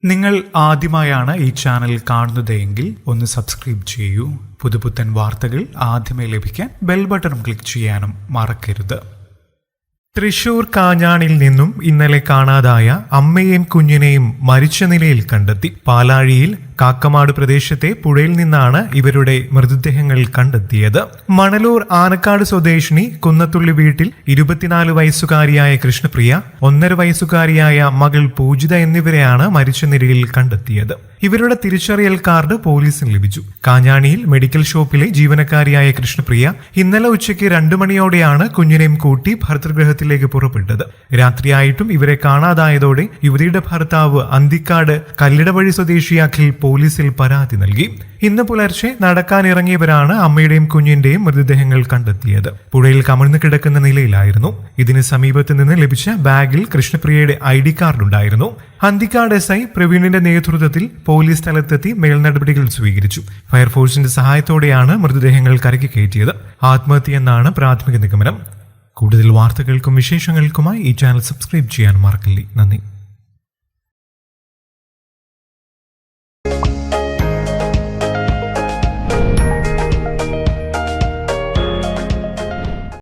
നിങ്ങൾ ആദ്യമായാണ് ഈ ചാനൽ കാണുന്നതെങ്കിൽ ഒന്ന് സബ്സ്ക്രൈബ് ചെയ്യൂ. പുതുപുത്തൻ വാർത്തകൾ ആദ്യമേ ലഭിക്കാൻ ബെൽ ബട്ടൺ ക്ലിക്ക് ചെയ്യാനും മറക്കരുത്. തൃശൂർ കാഞ്ഞാണിൽ നിന്നും ഇന്നലെ കാണാതായ അമ്മയെയും കുഞ്ഞിനെയും മരിച്ച നിലയിൽ കണ്ടെത്തി. പാലാഴിയിൽ കാക്കമാട് പ്രദേശത്തെ പുഴയിൽ നിന്നാണ് ഇവരുടെ മൃതദേഹങ്ങൾ കണ്ടെത്തിയത്. മണലൂർ ആനക്കാട് സ്വദേശിനി കുന്നത്തുള്ളി വീട്ടിൽ 24 വയസ്സുകാരിയായ കൃഷ്ണപ്രിയ, 1.5 വയസ്സുകാരിയായ മകൾ പൂജിത എന്നിവരെയാണ് മരിച്ച നിലയിൽ കണ്ടെത്തിയത്. ഇവരുടെ തിരിച്ചറിയൽ കാർഡ് പോലീസിന് ലഭിച്ചു. കാഞ്ഞാണിയിൽ മെഡിക്കൽ ഷോപ്പിലെ ജീവനക്കാരിയായ കൃഷ്ണപ്രിയ ഇന്നലെ ഉച്ചയ്ക്ക് 2 മണിയോടെയാണ് കുഞ്ഞിനെയും കൂട്ടി ഭർതൃഗൃഹത്തിലേക്ക് പുറപ്പെട്ടത്. രാത്രിയായിട്ടും ഇവരെ കാണാതായതോടെ യുവതിയുടെ ഭർത്താവ് അന്തിക്കാട് കല്ലിടവഴി സ്വദേശി അഖിൽ പോലീസിൽ പരാതി നൽകി. ഇന്ന് പുലർച്ചെ നടക്കാനിറങ്ങിയവരാണ് അമ്മയുടെയും കുഞ്ഞിന്റെയും മൃതദേഹങ്ങൾ കണ്ടെത്തിയത്. പുഴയിൽ കമിഴ്ന്നു കിടക്കുന്ന നിലയിലായിരുന്നു. ഇതിന് സമീപത്ത് നിന്ന് ലഭിച്ച ബാഗിൽ കൃഷ്ണപ്രിയയുടെ ID കാർഡ് ഉണ്ടായിരുന്നു. അന്തിക്കാട് SI പ്രവീണിന്റെ നേതൃത്വത്തിൽ പോലീസ് സ്ഥലത്തെത്തി മേൽനടപടികൾ സ്വീകരിച്ചു. ഫയർഫോഴ്സിന്റെ സഹായത്തോടെയാണ് മൃതദേഹങ്ങൾ കരയ്ക്ക് കയറ്റിയത്. ആത്മഹത്യയെന്നാണ് പ്രാഥമിക നിഗമനം. കൂടുതൽ വാർത്തകൾക്കും വിശേഷങ്ങൾക്കുമായി ഈ ചാനൽ സബ്സ്ക്രൈബ് ചെയ്യാൻ മറക്കല്ലേ. നന്ദി.